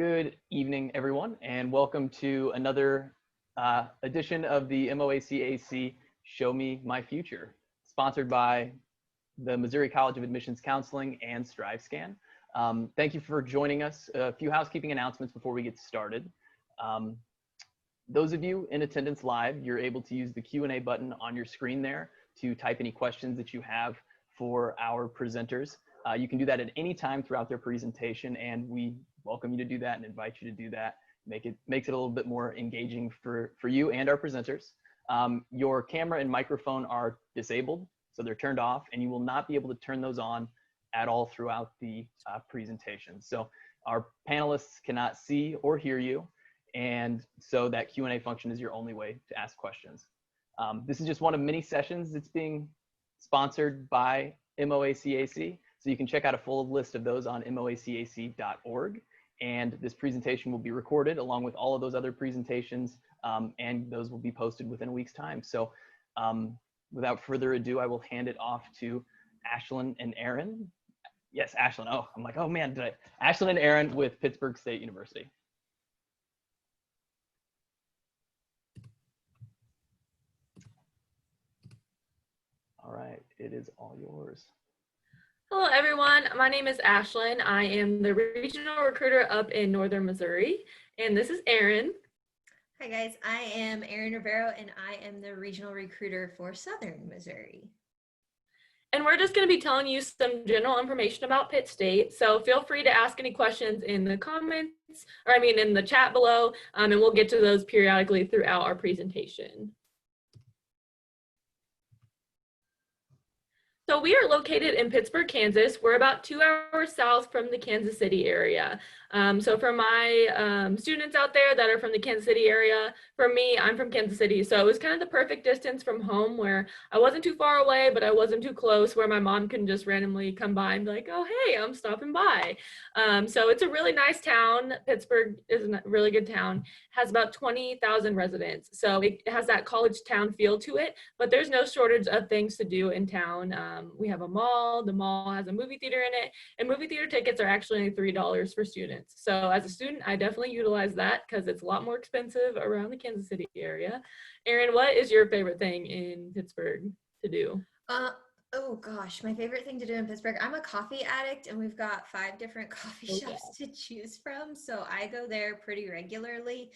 Good evening, everyone, and welcome to another edition of the MOACAC Show Me My Future, sponsored by the Missouri College of Admissions Counseling and StriveScan. Thank you for joining us. A few housekeeping announcements before we get started. Those of you in attendance live, you're able to use the Q&A button on your screen there to type any questions that you have for our presenters. You can do that at any time throughout their presentation, and we welcome you to do that and invite you to do that. Makes it a little bit more engaging for you and our presenters. Your camera and microphone are disabled, so they're turned off, and you will not be able to turn those on at all throughout the presentation. So our panelists cannot see or hear you, and so that Q&A function is your only way to ask questions. This is just one of many sessions that's being sponsored by MOACAC. So you can check out a full list of those on moacac.org. And this presentation will be recorded along with all of those other presentations, and those will be posted within a week's time. So without further ado, I will hand it off to Ashlyn and Aaron. Yes, Ashlyn. Oh, I'm like, oh man, Ashlyn and Aaron with Pittsburg State University. All right, it is all yours. Hello everyone, my name is Ashlyn. I am the regional recruiter up in Northern Missouri, and this is Erin. Hi guys, I am Erin Rivero, and I am the regional recruiter for Southern Missouri. And we're just going to be telling you some general information about Pitt State, so feel free to ask any questions in the comments, or in the chat below, and we'll get to those periodically throughout our presentation. So we are located in Pittsburg, Kansas. We're about 2 hours south from the Kansas City area. So for my students out there that are from the Kansas City area, for me, I'm from Kansas City. So it was kind of the perfect distance from home where I wasn't too far away, but I wasn't too close where my mom can just randomly come by and be like, oh, hey, I'm stopping by. So it's a really nice town. Pittsburg is a really good town. Has about 20,000 residents. So it has that college town feel to it, but there's no shortage of things to do in town. We have a mall. The mall has a movie theater in it, and movie theater tickets are actually only $3 for students. So as a student, I definitely utilize that because it's a lot more expensive around the Kansas City area. Erin, what is your favorite thing in Pittsburg to do? Oh gosh, my favorite thing to do in Pittsburgh, I'm a coffee addict, and we've got 5 different coffee shops to choose from. So I go there pretty regularly.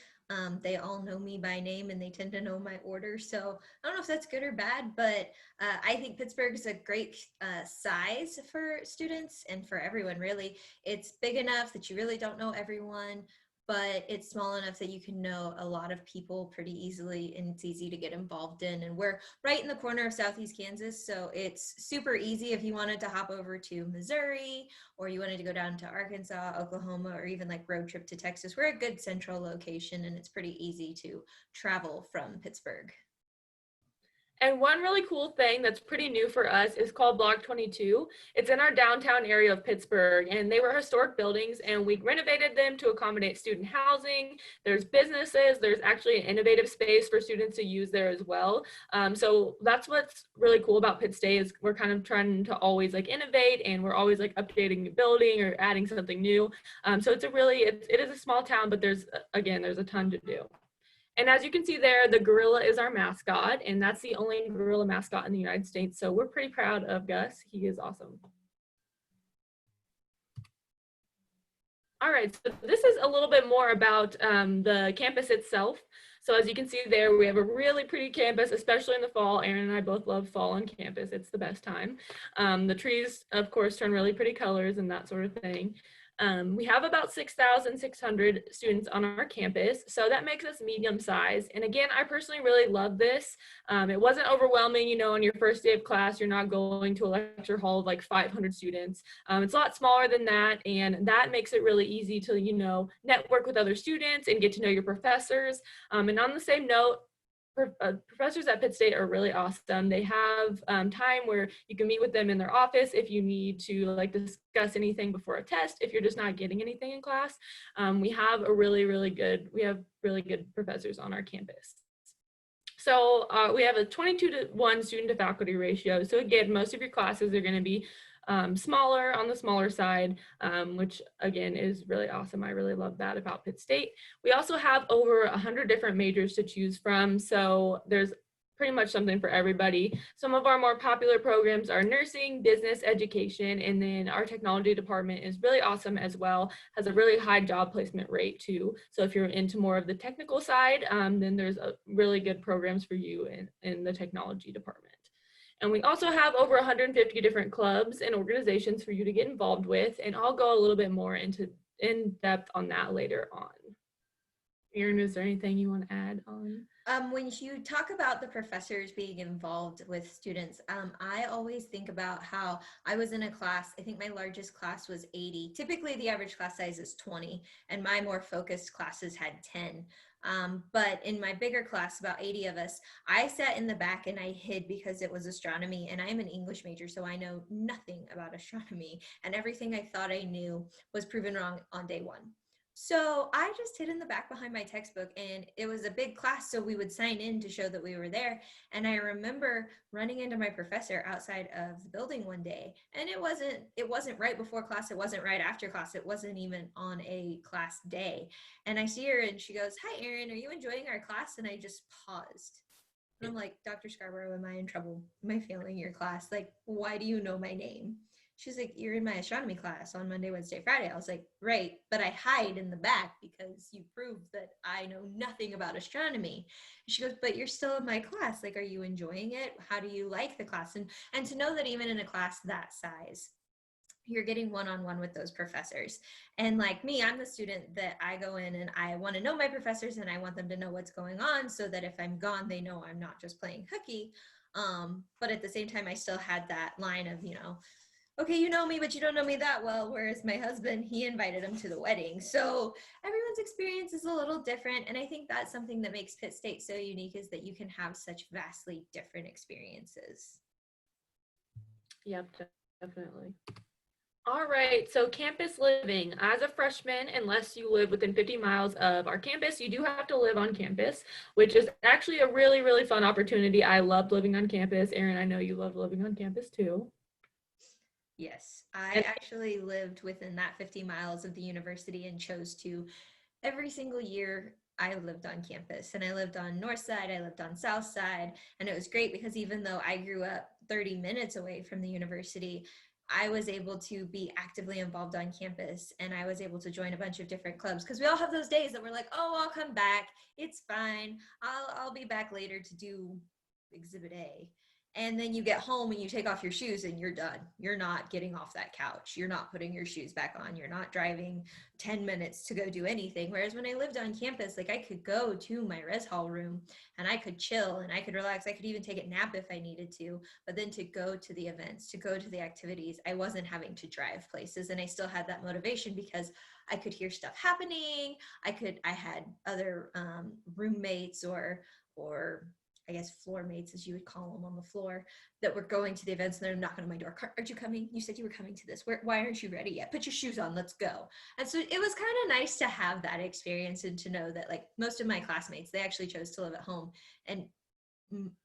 They all know me by name, and they tend to know my order. So I don't know if that's good or bad, but I think Pittsburgh is a great size for students and for everyone, really. It's big enough that you really don't know everyone, but it's small enough that you can know a lot of people pretty easily, and it's easy to get involved in. And we're right in the corner of Southeast Kansas, so it's super easy if you wanted to hop over to Missouri, or you wanted to go down to Arkansas, Oklahoma, or even like road trip to Texas. We're a good central location, and it's pretty easy to travel from Pittsburgh. And one really cool thing that's pretty new for us is called Block 22. It's in our downtown area of Pittsburgh, and they were historic buildings, and we renovated them to accommodate student housing. There's businesses. There's actually an innovative space for students to use there as well. So that's what's really cool about Pitt State is we're kind of trying to always innovate, and we're always updating the building or adding something new. So it is a small town, but there's a ton to do. And as you can see there, the gorilla is our mascot, and that's the only gorilla mascot in the United States. So we're pretty proud of Gus. He is awesome. All right, so this is a little bit more about the campus itself. So as you can see there, we have a really pretty campus, especially in the fall. Aaron and I both love fall on campus. It's the best time. The trees, of course, turn really pretty colors and that sort of thing. We have about 6,600 students on our campus, so that makes us medium size. And again, I personally really love this. It wasn't overwhelming, on your first day of class, you're not going to a lecture hall of 500 students. It's a lot smaller than that, and that makes it really easy to, network with other students and get to know your professors. And on the same note, professors at Pitt State are really awesome. They have time where you can meet with them in their office if you need to discuss anything before a test, if you're just not getting anything in class. We have really good professors on our campus. So we have a 22-to-1 student to faculty ratio. So again, most of your classes are going to be smaller, on the smaller side, which again is really awesome. I really love that about Pitt State. We also have over 100 different majors to choose from, so there's pretty much something for everybody. Some of our more popular programs are nursing, business, education, and then our technology department is really awesome as well, has a really high job placement rate too. So if you're into more of the technical side, then there's really good programs for you in the technology department. And we also have over 150 different clubs and organizations for you to get involved with, and I'll go a little bit more in depth on that later on. Erin, is there anything you want to add on? When you talk about the professors being involved with students, I always think about how I was in a class, I think my largest class was 80. Typically the average class size is 20, and my more focused classes had 10. But in my bigger class, about 80 of us, I sat in the back and I hid because it was astronomy, and I'm an English major, so I know nothing about astronomy, and everything I thought I knew was proven wrong on day one. So I just hid in the back behind my textbook, and it was a big class, so we would sign in to show that we were there. And I remember running into my professor outside of the building one day, and it wasn't right before class, it wasn't right after class, it wasn't even on a class day. And I see her and she goes, "Hi, Erin, are you enjoying our class?" And I just paused. And I'm like, "Dr. Scarborough, am I in trouble? Am I failing your class? Like, why do you know my name?" She's like, "You're in my astronomy class on Monday, Wednesday, Friday." I was like, "Right, but I hide in the back because you proved that I know nothing about astronomy." She goes, "But you're still in my class. Like, are you enjoying it? How do you like the class?" And to know that even in a class that size, you're getting one-on-one with those professors. And like me, I'm the student that I go in and I want to know my professors, and I want them to know what's going on so that if I'm gone, they know I'm not just playing hooky. But at the same time, I still had that line of, "Okay, you know me, but you don't know me that well." Whereas my husband, he invited him to the wedding. So everyone's experience is a little different. And I think that's something that makes Pitt State so unique, is that you can have such vastly different experiences. Yep, definitely. All right, so campus living. As a freshman, unless you live within 50 miles of our campus, you do have to live on campus, which is actually a really, really fun opportunity. I loved living on campus. Erin, I know you love living on campus too. Yes, I actually lived within that 50 miles of the university and chose to. Every single year I lived on campus, and I lived on north side, I lived on south side, and it was great because even though I grew up 30 minutes away from the university, I was able to be actively involved on campus, and I was able to join a bunch of different clubs, because we all have those days that we're like, "Oh, I'll come back, it's fine, I'll be back later to do exhibit A." And then you get home and you take off your shoes and you're done. You're not getting off that couch. You're not putting your shoes back on. You're not driving 10 minutes to go do anything. Whereas when I lived on campus, like, I could go to my res hall room and I could chill and I could relax. I could even take a nap if I needed to. But then to go to the events, to go to the activities, I wasn't having to drive places. And I still had that motivation because I could hear stuff happening. I had other roommates or I guess floor mates, as you would call them, on the floor, that were going to the events, and they're knocking on my door. "Aren't you coming? You said you were coming to this. Why aren't you ready yet? Put your shoes on, let's go." And so it was kind of nice to have that experience and to know that, like, most of my classmates, they actually chose to live at home. And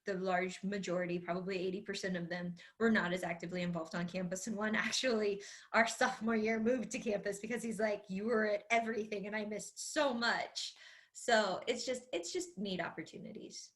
the large majority, probably 80% of them, were not as actively involved on campus. And one actually, our sophomore year, moved to campus because he's like, "You were at everything and I missed so much." So it's just neat opportunities.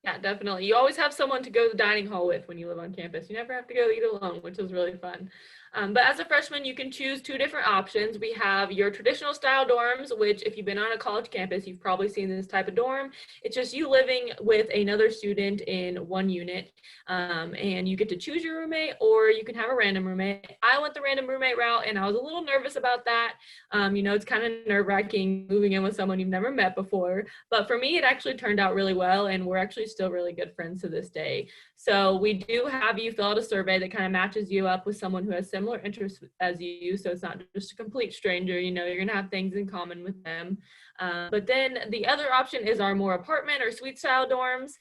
Yeah, definitely. You always have someone to go to the dining hall with when you live on campus. You never have to go eat alone, which is really fun. But as a freshman, you can choose two different options. We have your traditional style dorms, which if you've been on a college campus, you've probably seen this type of dorm. It's just you living with another student in one unit, and you get to choose your roommate, or you can have a random roommate. I went the random roommate route, and I was a little nervous about that. It's kind of nerve-wracking moving in with someone you've never met before. But for me, it actually turned out really well, and we're actually still really good friends to this day. So we do have you fill out a survey that kind of matches you up with someone who has similar interests as you. So it's not just a complete stranger, you're going to have things in common with them. But then the other option is our more apartment or suite style dorms,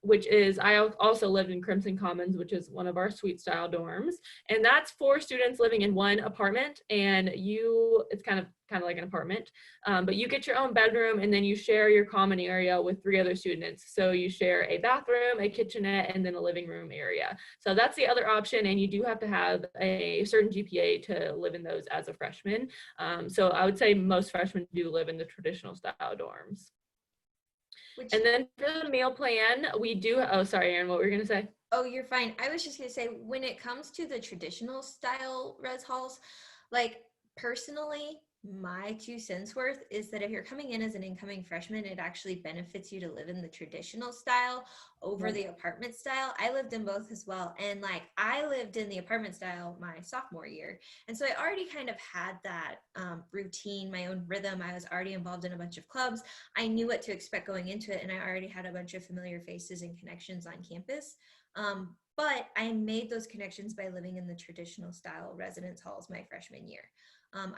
which is, I also lived in Crimson Commons, which is one of our suite style dorms. And that's 4 students living in one apartment, and it's kind of kind of like an apartment, but you get your own bedroom and then you share your common area with 3 other students. So you share a bathroom, a kitchenette, and then a living room area. So that's the other option, and you do have to have a certain GPA to live in those as a freshman. So I would say most freshmen do live in the traditional style dorms. And then for the meal plan, we do, oh, sorry, Erin, what were you gonna say? Oh, you're fine. I was just gonna say, when it comes to the traditional style res halls, like personally, my 2 cents worth is that if you're coming in as an incoming freshman, it actually benefits you to live in the traditional style over the apartment style. I lived in both as well. And like, I lived in the apartment style my sophomore year. And so I already kind of had that routine, my own rhythm. I was already involved in a bunch of clubs. I knew what to expect going into it. And I already had a bunch of familiar faces and connections on campus. But I made those connections by living in the traditional style residence halls my freshman year.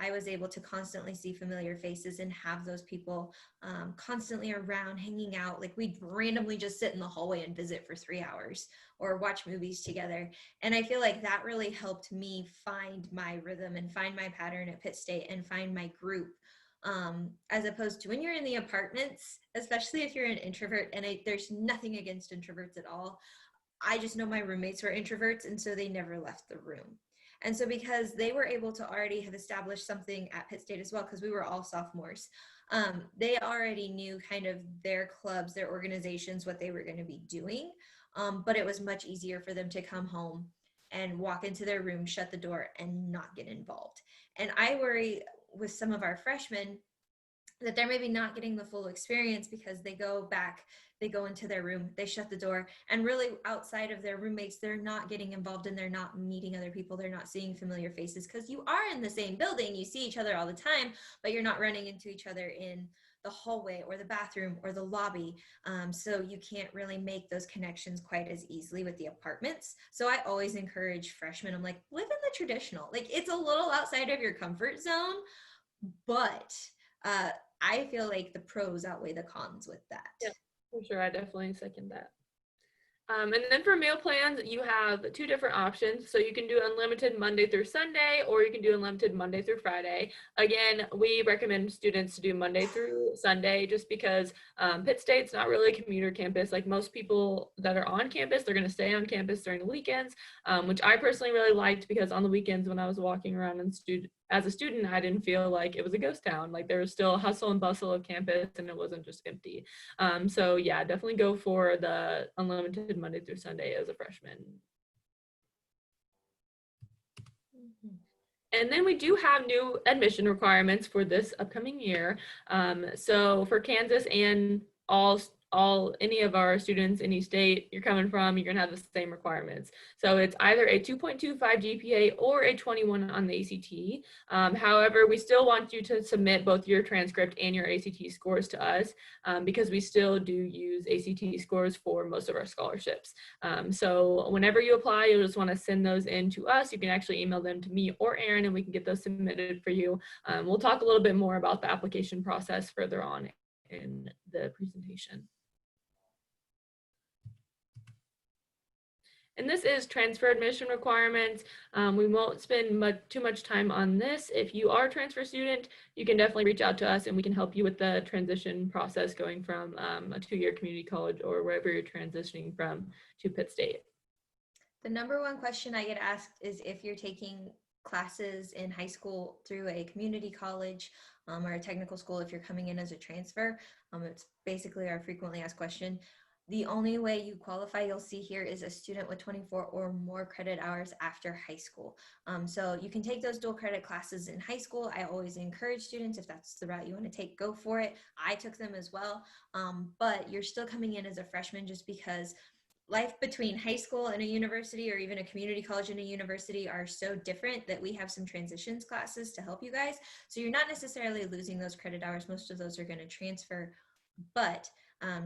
I was able to constantly see familiar faces and have those people constantly around, hanging out. Like we'd randomly just sit in the hallway and visit for 3 hours or watch movies together. And I feel like that really helped me find my rhythm and find my pattern at Pitt State and find my group. As opposed to when you're in the apartments, especially if you're an introvert, and there's nothing against introverts at all. I just know my roommates were introverts, and so they never left the room. And so because they were able to already have established something at Pitt State as well, because we were all sophomores, they already knew kind of their clubs, their organizations, what they were going to be doing. But it was much easier for them to come home and walk into their room, shut the door, and not get involved. And I worry with some of our freshmen that they're maybe not getting the full experience because they go back, they go into their room, they shut the door, and really outside of their roommates, they're not getting involved and they're not meeting other people. They're not seeing familiar faces because you are in the same building. You see each other all the time, but you're not running into each other in the hallway or the bathroom or the lobby. So you can't really make those connections quite as easily with the apartments. So I always encourage freshmen, I'm like, live in the traditional. Like it's a little outside of your comfort zone, but I feel like the pros outweigh the cons with that. Yeah, for sure. I definitely second that. And then for meal plans, you have 2 different options. So you can do unlimited Monday through Sunday, or you can do unlimited Monday through Friday. Again, we recommend students to do Monday through Sunday just because Pitt State's not really a commuter campus. Like most people that are on campus, they're going to stay on campus during the weekends, which I personally really liked because on the weekends when I was walking around as a student, I didn't feel like it was a ghost town. Like there was still a hustle and bustle of campus and it wasn't just empty. So yeah, definitely go for the unlimited Monday through Sunday as a freshman. And then we do have new admission requirements for this upcoming year. So for Kansas and any of our students, any state you're coming from, you're gonna have the same requirements. So it's either a 2.25 GPA or a 21 on the ACT. However, we still want you to submit both your transcript and your ACT scores to us because we still do use ACT scores for most of our scholarships. So whenever you apply, you'll just wanna send those in to us. You can actually email them to me or Erin and we can get those submitted for you. We'll talk a little bit more about the application process further on in the presentation. And this is transfer admission requirements. We won't spend too much time on this. If you are a transfer student, you can definitely reach out to us and we can help you with the transition process going from a 2-year community college or wherever you're transitioning from to Pitt State. The number one question I get asked is if you're taking classes in high school through a community college or a technical school, if you're coming in as a transfer. It's basically our frequently asked question. The only way you qualify, you'll see here, is a student with 24 or more credit hours after high school. So you can take those dual credit classes in high school. I always encourage students, if that's the route you want to take, go for it. I took them as well, but you're still coming in as a freshman just because life between high school and a university or even a community college and a university are so different that we have some transitions classes to help you guys. So you're not necessarily losing those credit hours. Most of those are going to transfer, but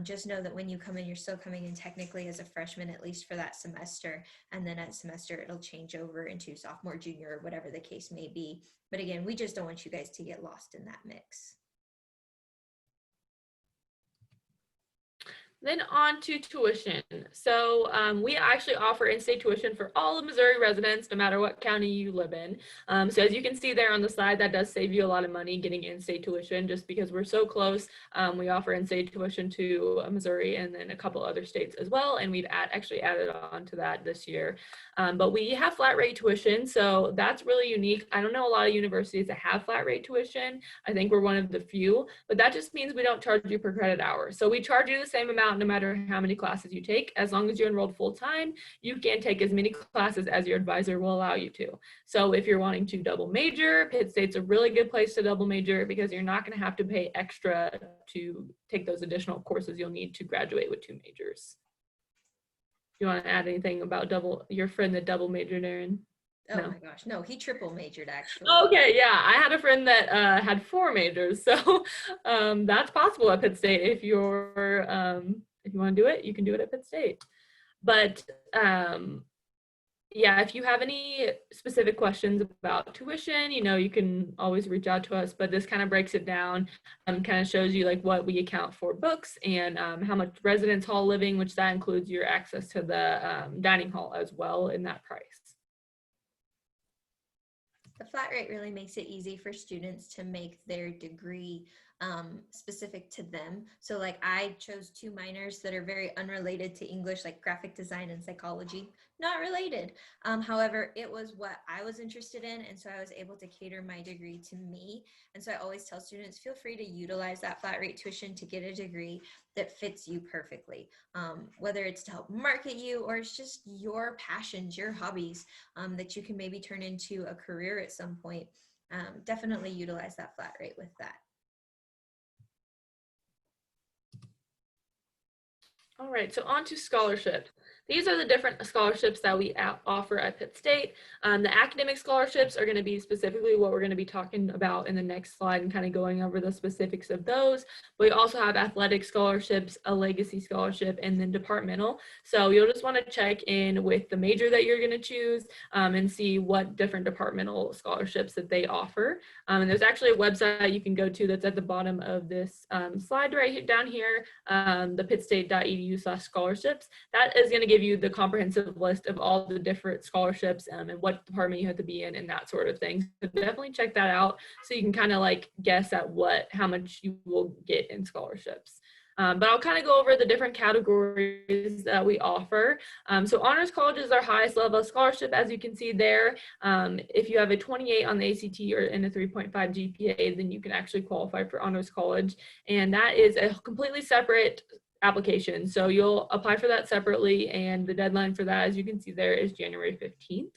just know that when you come in, you're still coming in technically as a freshman, at least for that semester. And then at semester, it'll change over into sophomore, junior, or whatever the case may be. But again, we just don't want you guys to get lost in that mix. Then on to tuition. So we actually offer in-state tuition for all of Missouri residents, no matter what county you live in. So as you can see there on the slide, that does save you a lot of money getting in-state tuition just because we're so close. We offer in-state tuition to Missouri and then a couple other states as well. And we've actually added on to that this year. But we have flat rate tuition, so that's really unique. I don't know a lot of universities that have flat rate tuition. I think we're one of the few, but that just means we don't charge you per credit hour. So we charge you the same amount no matter how many classes you take. As long as you're enrolled full time, you can take as many classes as your advisor will allow you to. So if you're wanting to double major, Pitt State's a really good place to double major because you're not going to have to pay extra to take those additional courses you'll need to graduate with 2 majors. Do you want to add anything about your friend that double majored, Erin? Oh No. my gosh, no, he triple majored actually. Okay, yeah, I had a friend that had 4 majors, so that's possible at Pitt State. If you want to do it, you can do it at Pitt State. But yeah, if you have any specific questions about tuition, you can always reach out to us. But this kind of breaks it down, kind of shows you like what we account for books and how much residence hall living, which that includes your access to the dining hall as well in that price. The flat rate really makes it easy for students to make their degree specific to them. So like I chose 2 minors that are very unrelated to English, like graphic design and psychology, not related. However, it was what I was interested in. And so I was able to cater my degree to me. And so I always tell students, feel free to utilize that flat rate tuition to get a degree that fits you perfectly. Whether it's to help market you or it's just your passions, your hobbies that you can maybe turn into a career at some point. Definitely utilize that flat rate with that. All right, so on to scholarships. These are the different scholarships that we offer at Pitt State. The academic scholarships are going to be specifically what we're going to be talking about in the next slide and kind of going over the specifics of those. But we also have athletic scholarships, a legacy scholarship, and then departmental. So you'll just want to check in with the major that you're going to choose and see what different departmental scholarships that they offer. And there's actually a website you can go to that's at the bottom of this slide right down here, the pittstate.edu/scholarships. That is going to give you the comprehensive list of all the different scholarships and what department you have to be in and that sort of thing. So definitely check that out so you can kind of like guess at how much you will get in scholarships. But I'll kind of go over the different categories that we offer. So honors college is our highest level of scholarship, as you can see there. If you have a 28 on the ACT or in a 3.5 GPA, then you can actually qualify for honors college. And that is a completely separate application. So you'll apply for that separately, and the deadline for that, as you can see there, is January 15th.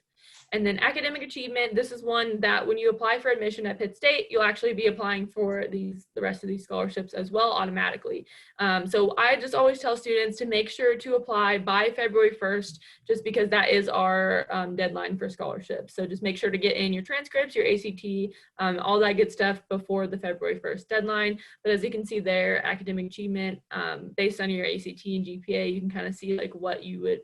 And then academic achievement, this is one that when you apply for admission at Pitt State, you'll actually be applying for the rest of these scholarships as well automatically. So I just always tell students to make sure to apply by February 1st, just because that is our deadline for scholarships. So just make sure to get in your transcripts, your ACT, all that good stuff before the February 1st deadline. But as you can see there, academic achievement, based on your ACT and GPA, you can kind of see like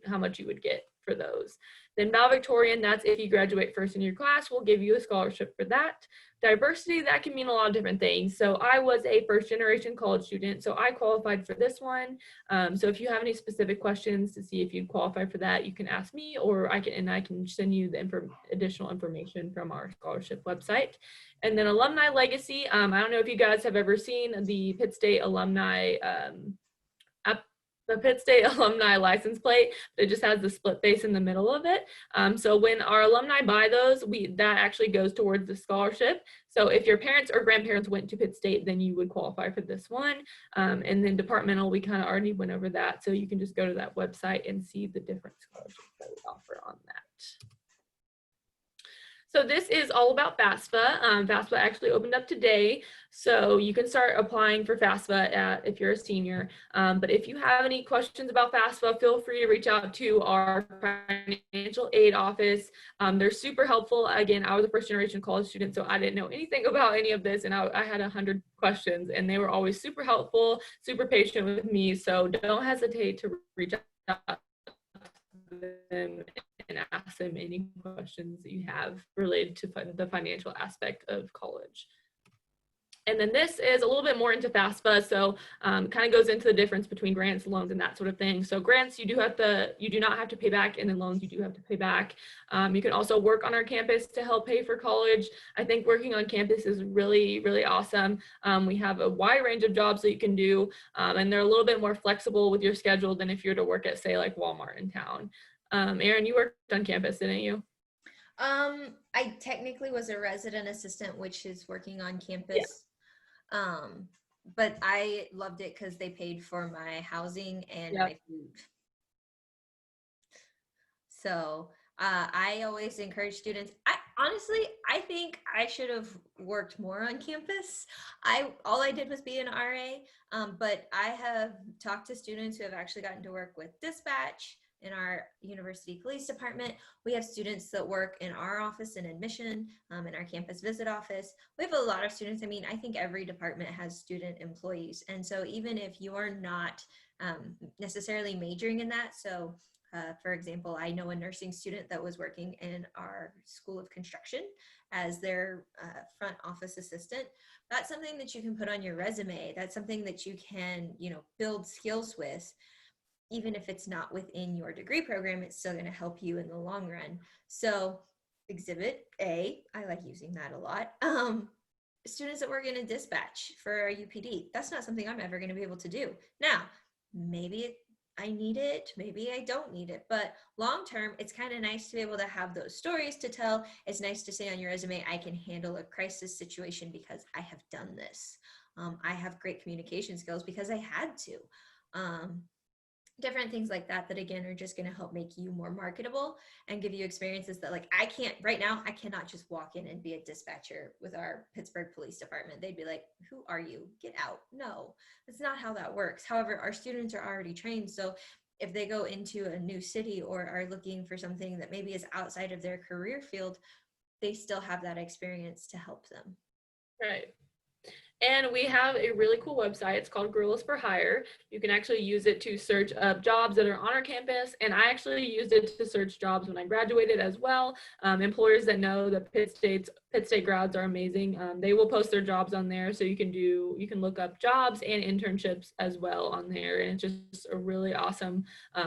how much you would get for those. Then valedictorian, that's if you graduate first in your class, we'll give you a scholarship for that. Diversity, that can mean a lot of different things. So I was a first generation college student, so I qualified for this one. So if you have any specific questions to see if you'd qualify for that, you can ask me, or I can send you the additional information from our scholarship website. And then alumni legacy, I don't know if you guys have ever seen the Pitt State alumni the Pitt State alumni license plate. It just has the split face in the middle of it. So when our alumni buy those, that actually goes towards the scholarship. So if your parents or grandparents went to Pitt State, then you would qualify for this one. And then departmental, we kind of already went over that. So you can just go to that website and see the different scholarships that we offer on that. So this is all about FAFSA. FAFSA actually opened up today, so you can start applying for FAFSA if you're a senior. But if you have any questions about FAFSA, feel free to reach out to our financial aid office. They're super helpful. Again, I was a first generation college student, so I didn't know anything about any of this, and I had 100 questions, and they were always super helpful, super patient with me. So don't hesitate to reach out to them and ask them any questions that you have related to the financial aspect of college. And then this is a little bit more into FAFSA, so kind of goes into the difference between grants, loans, and that sort of thing. So grants, you do not have to pay back, and then loans, you do have to pay back. You can also work on our campus to help pay for college. I think working on campus is really, really awesome. We have a wide range of jobs that you can do, and they're a little bit more flexible with your schedule than if you were to work at, say, like Walmart in town. Erin, you worked on campus, didn't you? I technically was a resident assistant, which is working on campus. But I loved it because they paid for my housing and my food. So I always encourage students. I think I should have worked more on campus. All I did was be an RA, but I have talked to students who have actually gotten to work with dispatch in our university police department. We have students that work in our office in admission, in our campus visit office. We have a lot of students. I mean, I think every department has student employees. And so even if you are not necessarily majoring in that, so for example, I know a nursing student that was working in our School of Construction as their front office assistant. That's something that you can put on your resume. That's something that you can, build skills with. Even if it's not within your degree program, it's still going to help you in the long run. So Exhibit A, I like using that a lot. Students that work in a dispatch for a UPD, that's not something I'm ever going to be able to do. Now, maybe I need it, maybe I don't need it, but long term, it's kind of nice to be able to have those stories to tell. It's nice to say on your resume, I can handle a crisis situation because I have done this. I have great communication skills because I had to. Different things like that again are just going to help make you more marketable and give you experiences that right now I cannot just walk in and be a dispatcher with our Pittsburgh Police Department. They'd be like, who are you? Get out. No, that's not how that works. However, our students are already trained. So if they go into a new city or are looking for something that maybe is outside of their career field, they still have that experience to help them. Right. And we have a really cool website. It's called Gorillas for Hire. You can actually use it to search up jobs that are on our campus. And I actually used it to search jobs when I graduated as well. Employers that know that Pitt State grads are amazing. They will post their jobs on there. So you can look up jobs and internships as well on there. And it's just a really awesome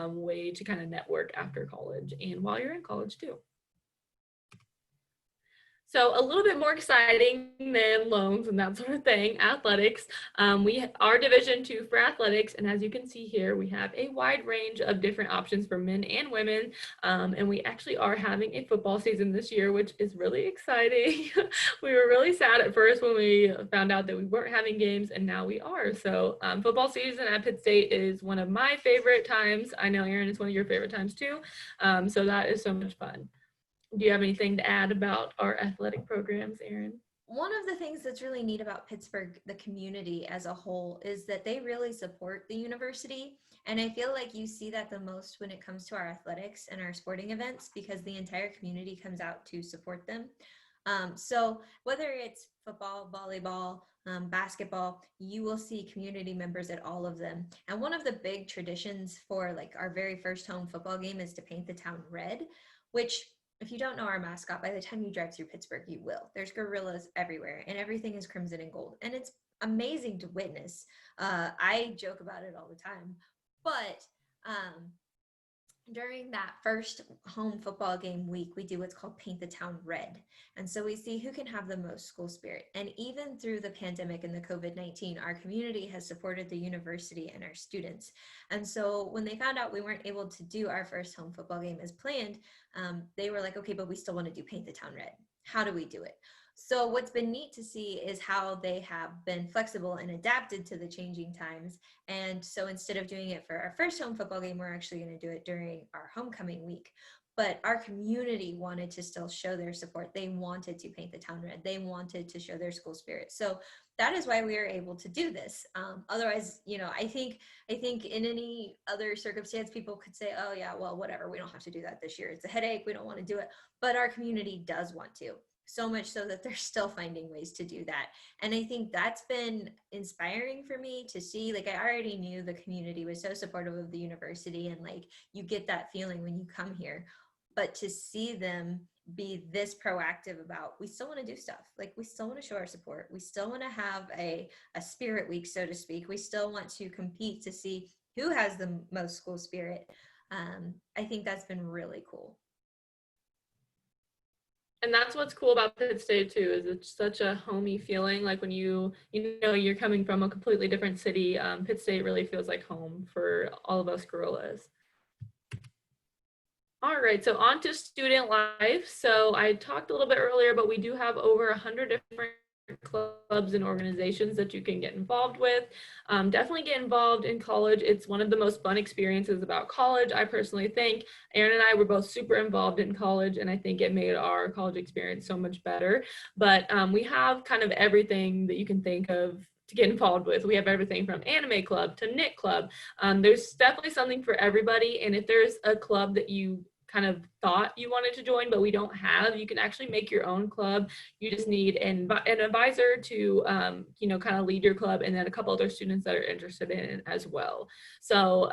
way to kind of network after college and while you're in college too. So a little bit more exciting than loans and that sort of thing, athletics. We are Division II for athletics, and as you can see here, we have a wide range of different options for men and women, and we actually are having a football season this year, which is really exciting. We were really sad at first when we found out that we weren't having games, and now we are. So football season at Pitt State is one of my favorite times. I know, Erin, it's one of your favorite times too, so that is so much fun. Do you have anything to add about our athletic programs, Erin? One of the things that's really neat about Pittsburgh, the community as a whole, is that they really support the university. And I feel like you see that the most when it comes to our athletics and our sporting events, because the entire community comes out to support them. So whether it's football, volleyball, basketball, you will see community members at all of them. And one of the big traditions for our very first home football game is to paint the town red, which, if you don't know our mascot, by the time you drive through Pittsburgh, you will. There's gorillas everywhere, and everything is crimson and gold. And it's amazing to witness. I joke about it all the time. But during that first home football game week, we do what's called Paint the Town Red. And so we see who can have the most school spirit. And even through the pandemic and the COVID-19, our community has supported the university and our students. And so when they found out we weren't able to do our first home football game as planned, they were like, okay, but we still want to do Paint the Town Red. How do we do it? So what's been neat to see is how they have been flexible and adapted to the changing times. And so instead of doing it for our first home football game, we're actually going to do it during our homecoming week. But our community wanted to still show their support. They wanted to paint the town red. They wanted to show their school spirit. So that is why we are able to do this. Otherwise, I think in any other circumstance, people could say, oh yeah, well, whatever, we don't have to do that this year. It's a headache. We don't want to do it. But our community does want to. So much so that they're still finding ways to do that. And I think that's been inspiring for me to see. I already knew the community was so supportive of the university, and you get that feeling when you come here. but to see them be this proactive about, we still want to do stuff. Like, we still want to show our support. We still want to have a spirit week, so to speak. We still want to compete to see who has the most school spirit. I think that's been really cool. And that's what's cool about Pitt State too, is it's such a homey feeling. Like when you know you're coming from a completely different city, Pitt State really feels like home for all of us gorillas. All right, so on to student life. So I talked a little bit earlier, but we do have over 100 different clubs and organizations that you can get involved with. Definitely get involved in college. It's one of the most fun experiences about college, I personally think. Aaron and I were both super involved in college, and I think it made our college experience so much better. But we have kind of everything that you can think of to get involved with. We have everything from anime club to knit club. There's definitely something for everybody. And if there's a club that you kind of thought you wanted to join, but we don't have, you can actually make your own club. You just need an advisor to, kind of lead your club, and then a couple other students that are interested in it as well. So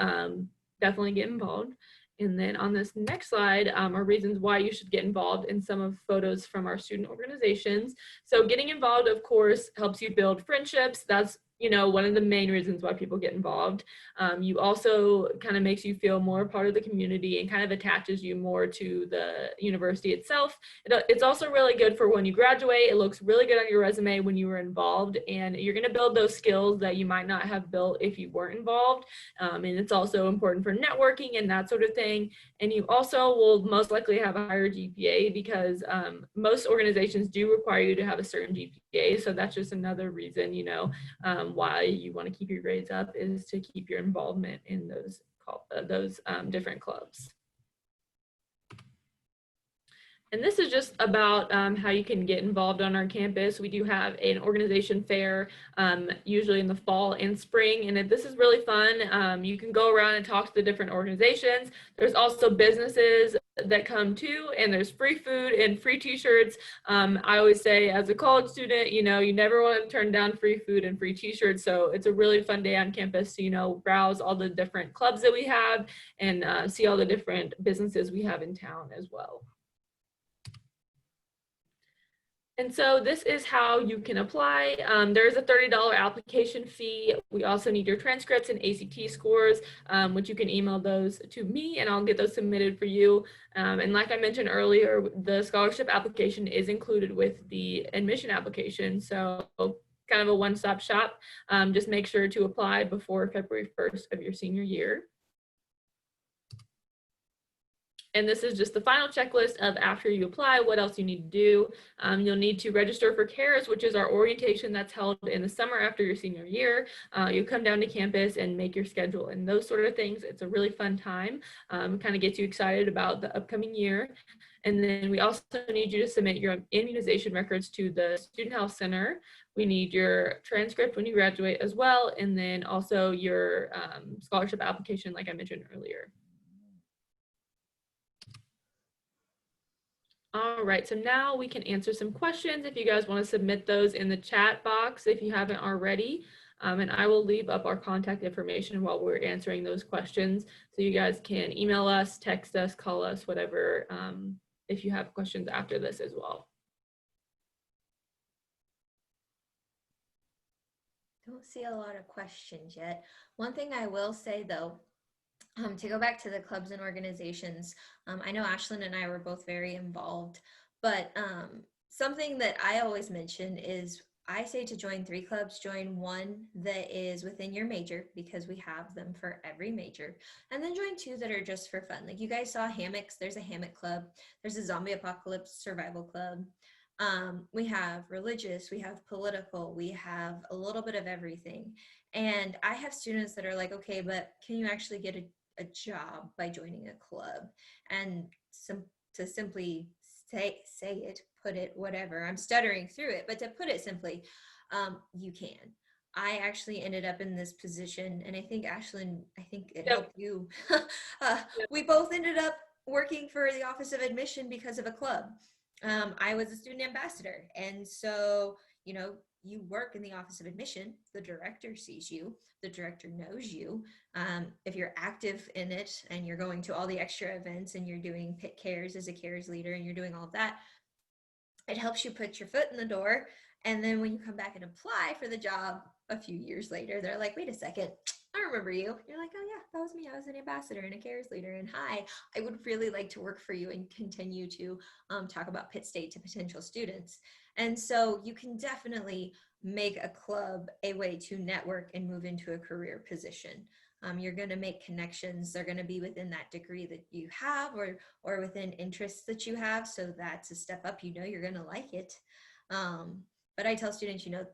definitely get involved. And then on this next slide are reasons why you should get involved in some of photos from our student organizations. So getting involved, of course, helps you build friendships. That's one of the main reasons why people get involved. You also kind of makes you feel more part of the community and kind of attaches you more to the university itself. It's also really good for when you graduate. It looks really good on your resume when you were involved, and you're going to build those skills that you might not have built if you weren't involved. And it's also important for networking and that sort of thing. And you also will most likely have a higher GPA, because most organizations do require you to have a certain GPA. So that's just another reason, why you want to keep your grades up, is to keep your involvement in those different clubs. And this is just about how you can get involved on our campus. We do have an organization fair, usually in the fall and spring, and this is really fun. You can go around and talk to the different organizations. There's also businesses that come too, and there's free food and free t-shirts. I always say, as a college student, you never want to turn down free food and free t-shirts. So it's a really fun day on campus to, browse all the different clubs that we have and see all the different businesses we have in town as well. And so this is how you can apply. There's a $30 application fee. We also need your transcripts and ACT scores, which you can email those to me, and I'll get those submitted for you. And like I mentioned earlier, the scholarship application is included with the admission application. So kind of a one-stop shop. Just make sure to apply before February 1st of your senior year. And this is just the final checklist of after you apply, what else you need to do. You'll need to register for CARES, which is our orientation that's held in the summer after your senior year. You come down to campus and make your schedule and those sort of things. It's a really fun time, kind of gets you excited about the upcoming year. And then we also need you to submit your immunization records to the Student Health Center. We need your transcript when you graduate as well, and then also your scholarship application, like I mentioned earlier. All right, so now we can answer some questions if you guys want to submit those in the chat box if you haven't already. And I will leave up our contact information while we're answering those questions. So you guys can email us, text us, call us, whatever, if you have questions after this as well. Don't see a lot of questions yet. One thing I will say though, to go back to the clubs and organizations, I know Ashlyn and I were both very involved, but something that I always mention is I say to join 3 clubs, join one that is within your major, because we have them for every major, and then join 2 that are just for fun. Like you guys saw hammocks, there's a hammock club, there's a zombie apocalypse survival club. We have religious, we have political, we have a little bit of everything. And I have students that are like, okay, but can you actually get a job by joining a club? And to simply say it, put it, whatever, I'm stuttering through it, but to put it simply, you can. I actually ended up in this position, and I think Ashlyn, it helped you. We both ended up working for the Office of Admission because of a club. I was a student ambassador, and so you know, you work in the Office of Admission, the director sees you, the director knows you. If you're active in it and you're going to all the extra events and you're doing Pitt Cares as a Cares leader and you're doing all of that, it helps you put your foot in the door. And then when you come back and apply for the job a few years later, they're like, wait a second, I remember you. You're like, oh yeah, that was me. I was an ambassador and a cares leader. And hi, I would really like to work for you and continue to talk about Pitt State to potential students. And so you can definitely make a club a way to network and move into a career position. You're going to make connections. They're going to be within that degree that you have or within interests that you have. So that's a step up. You know, you're going to like it. But I tell students, you know,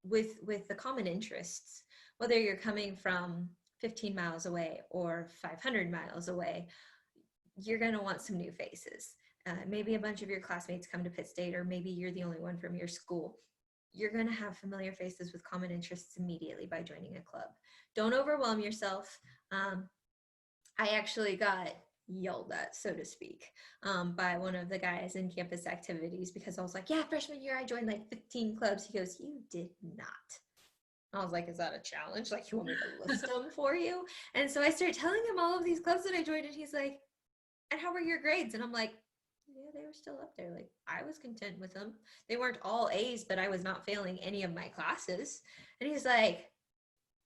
with the common interests, whether you're coming from 15 miles away or 500 miles away, you're going to want some new faces. Maybe a bunch of your classmates come to Pitt State, or maybe you're the only one from your school. You're going to have familiar faces with common interests immediately by joining a club. Don't overwhelm yourself. I actually got yelled at, so to speak, by one of the guys in campus activities because I was like, yeah, freshman year I joined like 15 clubs. He goes, you did not. I was like, is that a challenge? Like, you want me to list them for you? And so I started telling him all of these clubs that I joined, and he's like, and how were your grades? And I'm like, yeah, they were still up there. Like, I was content with them. They weren't all A's, but I was not failing any of my classes. And he's like,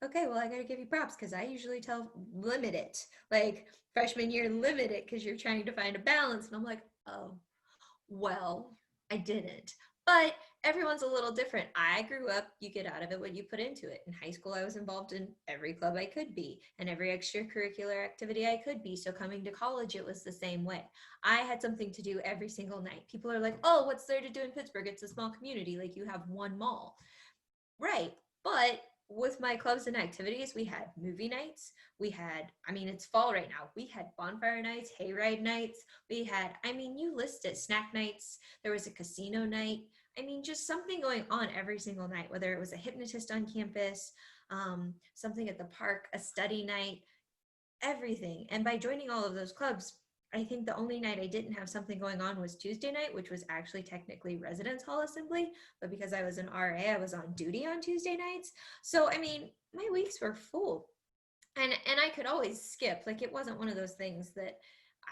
okay, well, I got to give you props because I usually tell limit it. Like, freshman year, limit it because you're trying to find a balance. And I'm like, oh, well, I didn't. But everyone's a little different. I grew up, you get out of it what you put into it. In high school, I was involved in every club I could be and every extracurricular activity I could be. So coming to college, it was the same way. I had something to do every single night. People are like, oh, what's there to do in Pittsburgh? It's a small community. Like, you have one mall. Right. But with my clubs and activities, we had movie nights. We had, I mean, it's fall right now. We had bonfire nights, hayride nights. We had, I mean, you list it, snack nights. There was a casino night. I mean, just something going on every single night, whether it was a hypnotist on campus, something at the park, a study night, everything. And by joining all of those clubs, I think the only night I didn't have something going on was Tuesday night, which was actually technically residence hall assembly. But because I was an RA, I was on duty on Tuesday nights. So, I mean, my weeks were full. And I could always skip. Like, it wasn't one of those things that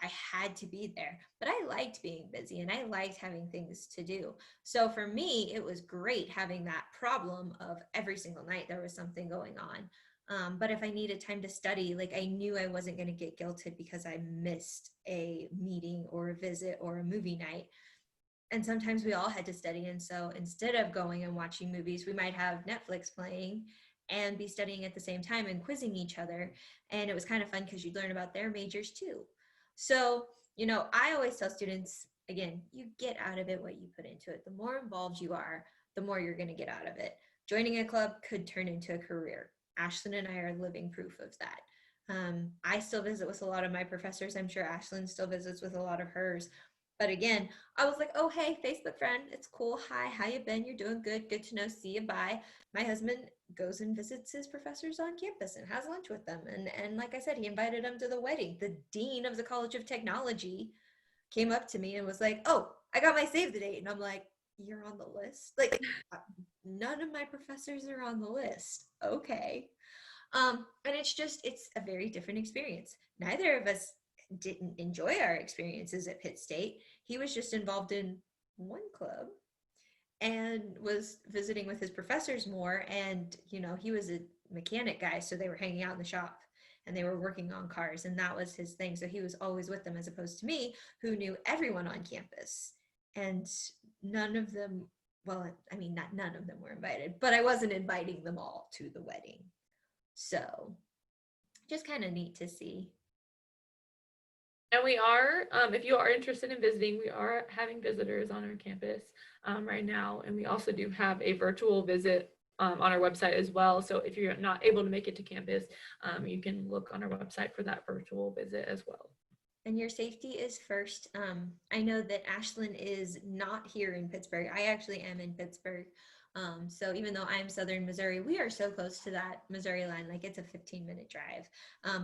I had to be there. But I liked being busy and I liked having things to do. So for me, it was great having that problem of every single night there was something going on. But if I needed time to study, like, I knew I wasn't going to get guilted because I missed a meeting or a visit or a movie night. And sometimes we all had to study. And so instead of going and watching movies, we might have Netflix playing and be studying at the same time and quizzing each other. And it was kind of fun because you'd learn about their majors too. So, you know, I always tell students, again, you get out of it what you put into it. The more involved you are, the more you're going to get out of it. Joining a club could turn into a career. Ashlyn and I are living proof of that. I still visit with a lot of my professors. I'm sure Ashlyn still visits with a lot of hers. But again, I was like, oh, hey, Facebook friend, it's cool. Hi, how you been? You're doing good. Good to know. See you. Bye. My husband goes and visits his professors on campus and has lunch with them. And like I said, he invited them to the wedding. The dean of the College of Technology came up to me and was like, oh, I got my save the date. And I'm like, you're on the list? Like, none of my professors are on the list. Okay. And it's a very different experience. Neither of us didn't enjoy our experiences at Pitt State. He was just involved in one club and was visiting with his professors more. And, you know, he was a mechanic guy, so they were hanging out in the shop and they were working on cars, and that was his thing. So he was always with them, as opposed to me, who knew everyone on campus. And none of them, well, I mean, not none of them were invited, but I wasn't inviting them all to the wedding. So just kind of neat to see. And we are, if you are interested in visiting, we are having visitors on our campus right now. And we also do have a virtual visit on our website as well. So if you're not able to make it to campus, you can look on our website for that virtual visit as well. And your safety is first. I know that Ashlyn is not here in Pittsburgh. I actually am in Pittsburgh. So even though I'm Southern Missouri, we are so close to that Missouri line, like it's a 15-minute drive.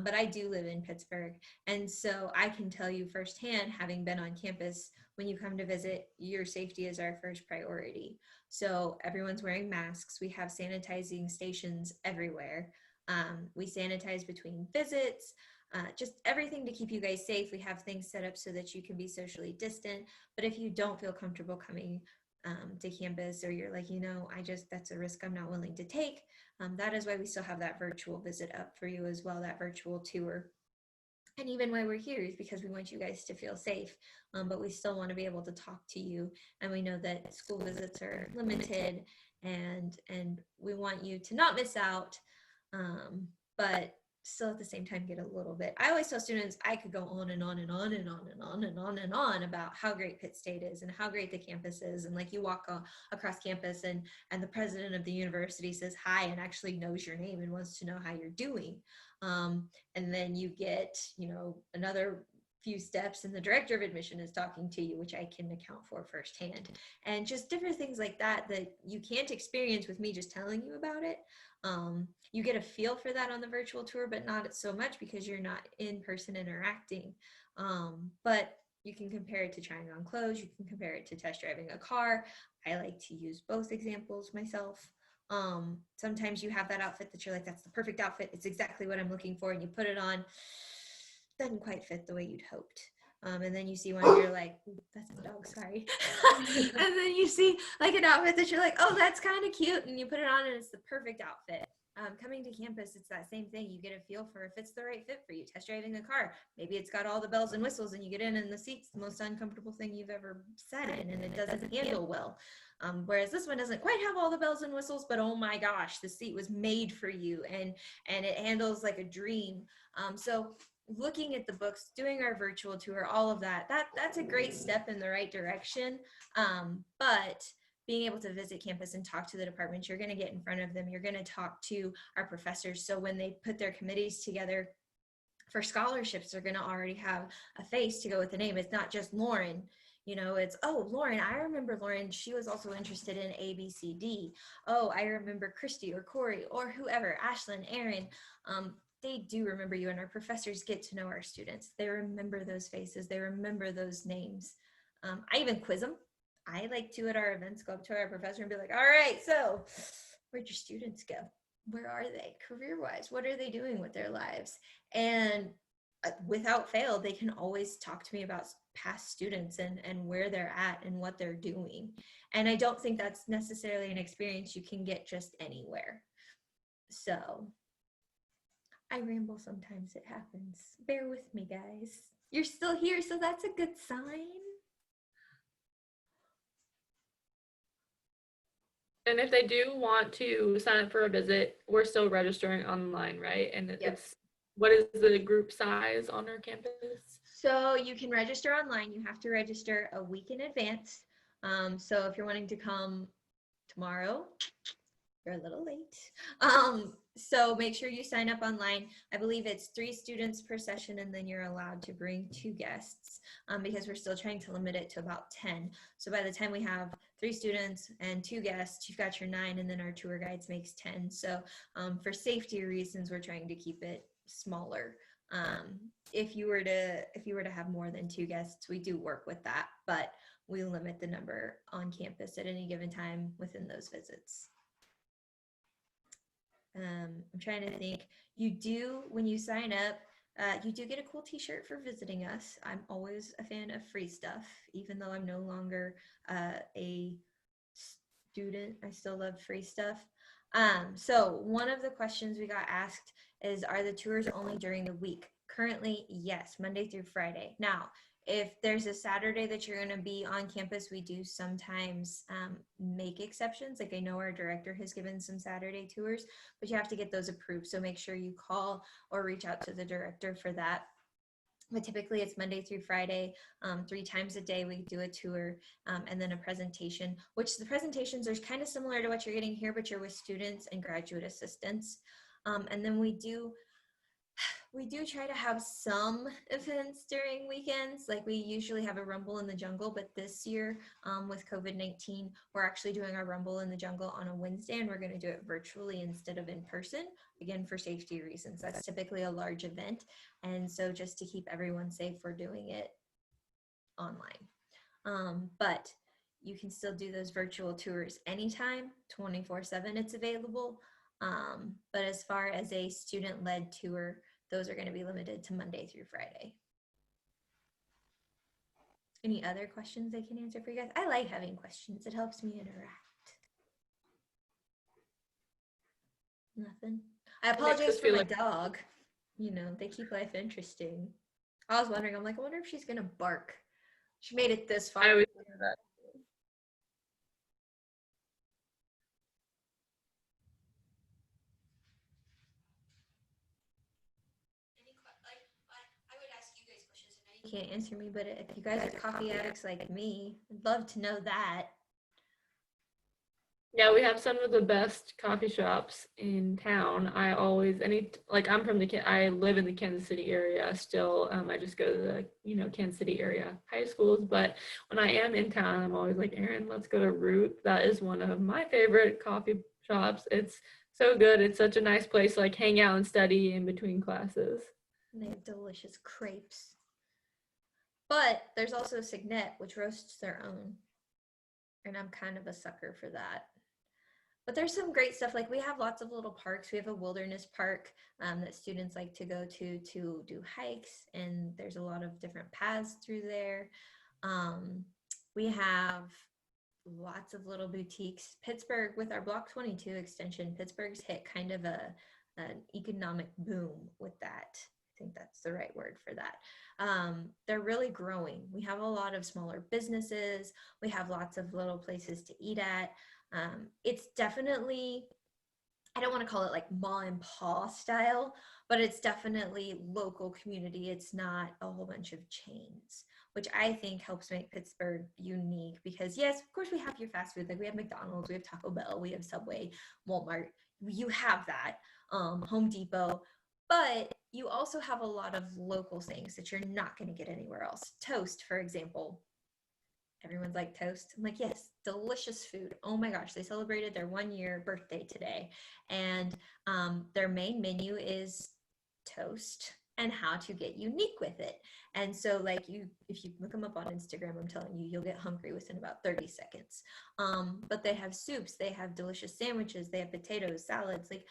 But I do live in Pittsburgh. And so I can tell you firsthand, having been on campus, when you come to visit, your safety is our first priority. So everyone's wearing masks. We have sanitizing stations everywhere. We sanitize between visits, just everything to keep you guys safe. We have things set up so that you can be socially distant. But if you don't feel comfortable coming to campus, or you're like, that's a risk I'm not willing to take, that is why we still have that virtual visit up for you as well, that virtual tour. And even why we're here is because we want you guys to feel safe, but we still want to be able to talk to you. And we know that school visits are limited, and we want you to not miss out, but still at the same time get a little bit. I always tell students I could go on and on and on and on and on and on and on about how great Pitt State is and how great the campus is. And like, you walk across campus and the president of the university says hi and actually knows your name and wants to know how you're doing. And then you get, another few steps and the director of admission is talking to you, which I can account for firsthand. And just different things like that you can't experience with me just telling you about it. You get a feel for that on the virtual tour, but not so much because you're not in person interacting. But you can compare it to trying on clothes. You can compare it to test driving a car. I like to use both examples myself. Sometimes you have that outfit that you're like, that's the perfect outfit. It's exactly what I'm looking for. And you put it on, doesn't quite fit the way you'd hoped. And then you see one and you're like, that's the dog, sorry. And then you see like an outfit that you're like, oh, that's kind of cute. And you put it on and it's the perfect outfit. Coming to campus, it's that same thing. You get a feel for if it's the right fit for you. Test driving a car, maybe it's got all the bells and whistles and you get in and the seat's the most uncomfortable thing you've ever sat in and it doesn't handle well. Whereas this one doesn't quite have all the bells and whistles, but oh my gosh, the seat was made for you and it handles like a dream. So looking at the books, doing our virtual tour, all of that's a great step in the right direction. But being able to visit campus and talk to the departments, you're going to get in front of them. You're going to talk to our professors. So when they put their committees together for scholarships, they're going to already have a face to go with the name. It's not just Lauren. It's, oh, Lauren, I remember Lauren. She was also interested in A, B, C, D. Oh, I remember Christy or Corey or whoever, Ashlyn, Aaron. They do remember you, and our professors get to know our students. They remember those faces. They remember those names. I even quiz them. I like to, at our events, go up to our professor and be like, all right, so where'd your students go? Where are they career-wise? What are they doing with their lives? And without fail, they can always talk to me about past students and where they're at and what they're doing. And I don't think that's necessarily an experience you can get just anywhere. So I ramble sometimes, it happens. Bear with me, guys. You're still here, so that's a good sign. And if they do want to sign up for a visit, we're still registering online, right? And it's, what is the group size on our campus? So you can register online. You have to register a week in advance. So if you're wanting to come tomorrow, you're a little late. So make sure you sign up online. I believe it's 3 students per session, and then you're allowed to bring 2 guests because we're still trying to limit it to about 10. So by the time we have 3 students and 2 guests, you've got your 9, and then our tour guides makes 10. So for safety reasons, we're trying to keep it smaller. If you were to have more than 2 guests, we do work with that, but we limit the number on campus at any given time within those visits. I'm trying to think. You do, when you sign up, you do get a cool t-shirt for visiting us. I'm always a fan of free stuff, even though I'm no longer a student. I still love free stuff. So one of the questions we got asked is, are the tours only during the week? Currently, yes, Monday through Friday. Now, if there's a Saturday that you're going to be on campus, we do sometimes make exceptions. Like I know our director has given some Saturday tours, but you have to get those approved. So make sure you call or reach out to the director for that. But typically it's Monday through Friday, 3 times a day we do a tour and then a presentation, which the presentations are kind of similar to what you're getting here, but you're with students and graduate assistants. And then we We do try to have some events during weekends. Like we usually have a Rumble in the Jungle, but this year with COVID-19, we're actually doing our Rumble in the Jungle on a Wednesday, and we're going to do it virtually instead of in person, again, for safety reasons. That's typically a large event. And so just to keep everyone safe, we're doing it online. But you can still do those virtual tours anytime, 24/7 it's available. But as far as a student-led tour, those are going to be limited to Monday through Friday. Any other questions I can answer for you guys? I like having questions. It helps me interact. Nothing. I apologize for my dog. You know, they keep life interesting. I was wondering, I'm like, I wonder if she's going to bark. She made it this far. I always think of that. You can't answer me, but if you guys are coffee addicts like me, I'd love to know that. Yeah, we have some of the best coffee shops in town. I always, I'm from I live in the Kansas City area still. I just go to the, Kansas City area high schools. But when I am in town, I'm always like, Erin, let's go to Root. That is one of my favorite coffee shops. It's so good. It's such a nice place to like hang out and study in between classes. And they have delicious crepes. But there's also Signet, which roasts their own. And I'm kind of a sucker for that. But there's some great stuff. Like we have lots of little parks. We have a wilderness park that students like to go to do hikes. And there's a lot of different paths through there. We have lots of little boutiques. Pittsburgh, with our Block 22 extension, Pittsburgh's hit kind of an economic boom with that. I think that's the right word for that. They're really growing. We have a lot of smaller businesses. We have lots of little places to eat at. It's definitely, I don't want to call it like ma and pa style, but it's definitely local community. It's not a whole bunch of chains, which I think helps make Pittsburgh unique because yes, of course we have your fast food. Like we have McDonald's, we have Taco Bell, we have Subway, Walmart. You have that, Home Depot. But you also have a lot of local things that you're not going to get anywhere else. Toast, for example. Everyone's like toast. I'm like, yes, delicious food. Oh my gosh, they celebrated their 1-year birthday today. And their main menu is toast and how to get unique with it. And so like if you look them up on Instagram, I'm telling you, you'll get hungry within about 30 seconds. But they have soups, they have delicious sandwiches, they have potatoes, salads, like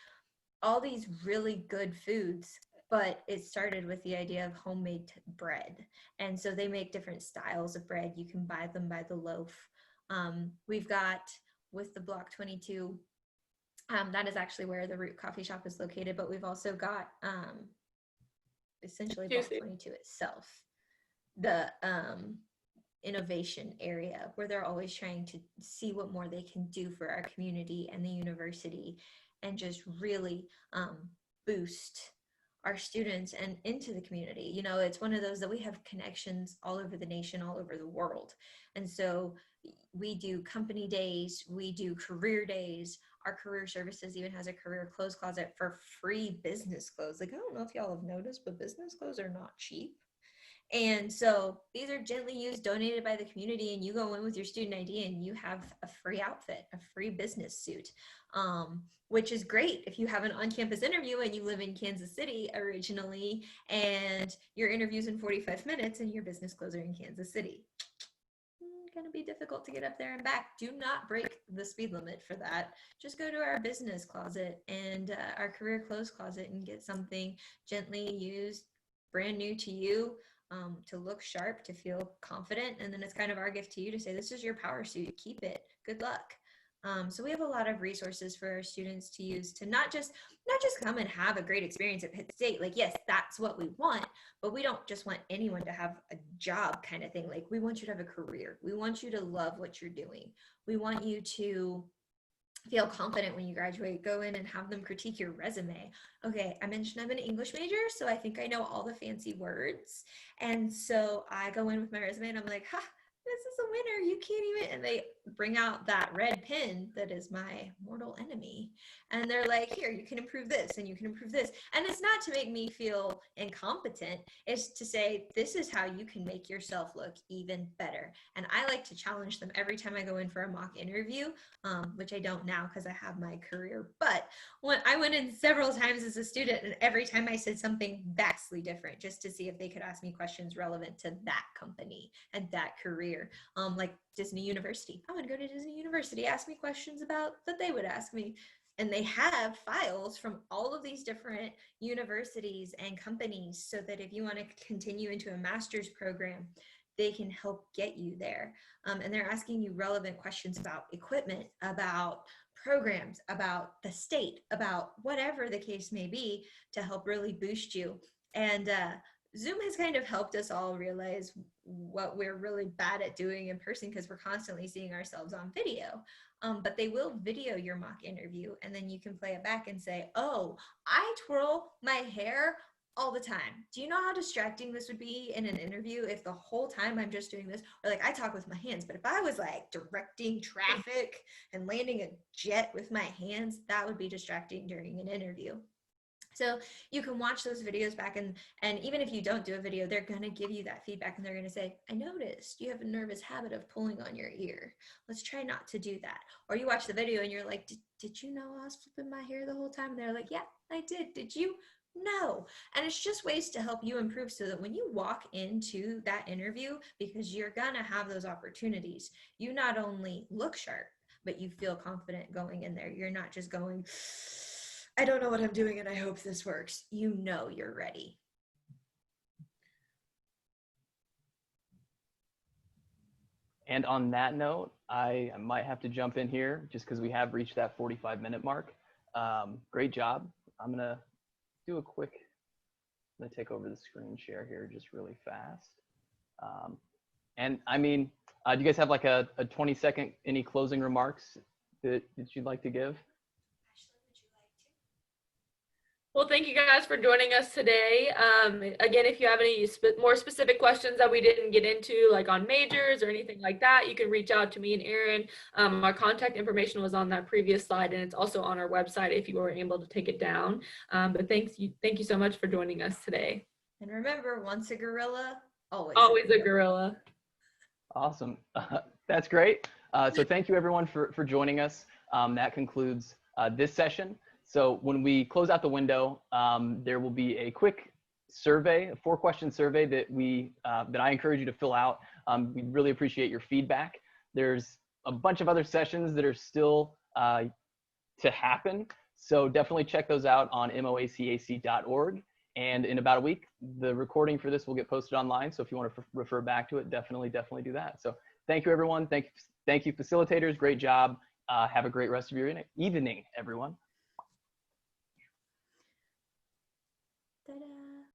all these really good foods, but it started with the idea of homemade bread. And so they make different styles of bread. You can buy them by the loaf. We've got with the Block 22, that is actually where the Root Coffee Shop is located, but we've also got essentially Block 22 itself, the innovation area where they're always trying to see what more they can do for our community and the university and just really boost our students and into the community. You know, it's one of those that we have connections all over the nation, all over the world. And so we do company days, we do career days. Our career services even has a career clothes closet for free business clothes. Like, I don't know if y'all have noticed, but business clothes are not cheap. And so these are gently used, donated by the community, and you go in with your student ID and you have a free outfit, a free business suit, which is great if you have an on-campus interview and you live in Kansas City originally and your interview's in 45 minutes and your business clothes are in Kansas City. Going to be difficult to get up there and back. Do not break the speed limit for that. Just go to our business closet and our career clothes closet and get something gently used, brand new to you, to look sharp, to feel confident. And then it's kind of our gift to you to say, this is your power suit, keep it, good luck. So we have a lot of resources for our students to use to not just come and have a great experience at Pitt State. Like, yes, that's what we want, but we don't just want anyone to have a job kind of thing. Like, we want you to have a career. We want you to love what you're doing. We want you to feel confident when you graduate. Go in and have them critique your resume. Okay, I mentioned I'm an English major, so I think I know all the fancy words. And so I go in with my resume and I'm like, this is a winner. You can't even, and they bring out that red pen that is my mortal enemy. And they're like, here, you can improve this and you can improve this. And it's not to make me feel incompetent. It's to say, this is how you can make yourself look even better. And I like to challenge them every time I go in for a mock interview, which I don't now because I have my career. But when I went in several times as a student, and every time I said something vastly different, just to see if they could ask me questions relevant to that company and that career. Like Disney University. I would go to Disney University, ask me questions about that they would ask me. And they have files from all of these different universities and companies so that if you want to continue into a master's program, they can help get you there. And they're asking you relevant questions about equipment, about programs, about the state, about whatever the case may be to help really boost you. And Zoom has kind of helped us all realize what we're really bad at doing in person because we're constantly seeing ourselves on video. But they will video your mock interview and then you can play it back and say, oh, I twirl my hair all the time. Do you know how distracting this would be in an interview if the whole time I'm just doing this? Or like I talk with my hands, but if I was like directing traffic and landing a jet with my hands, that would be distracting during an interview. So you can watch those videos back and even if you don't do a video, they're going to give you that feedback and they're going to say, I noticed you have a nervous habit of pulling on your ear. Let's try not to do that. Or you watch the video and you're like, did you know I was flipping my hair the whole time? And they're like, yeah, I did. Did you? No. And it's just ways to help you improve so that when you walk into that interview, because you're going to have those opportunities, you not only look sharp, but you feel confident going in there. You're not just going, I don't know what I'm doing and I hope this works. You know you're ready. And on that note, I might have to jump in here just because we have reached that 45-minute mark. Great job. I'm going to do a quick, I'm going to take over the screen share here just really fast. And I mean, do you guys have like a 20-second, any closing remarks that you'd like to give? Well, thank you guys for joining us today. Again, if you have any more specific questions that we didn't get into, like on majors or anything like that, you can reach out to me and Erin. Our contact information was on that previous slide, and it's also on our website if you were able to take it down. But thank you so much for joining us today. And remember, once a gorilla, always a gorilla. Awesome. That's great. So thank you everyone for joining us. That concludes this session. So when we close out the window, there will be a quick survey, a 4-question survey that I encourage you to fill out. We'd really appreciate your feedback. There's a bunch of other sessions that are still to happen. So definitely check those out on moacac.org. And in about a week, the recording for this will get posted online. So if you want to refer back to it, definitely do that. So thank you, everyone. Thank you, facilitators. Great job. Have a great rest of your evening, everyone. Ta-da.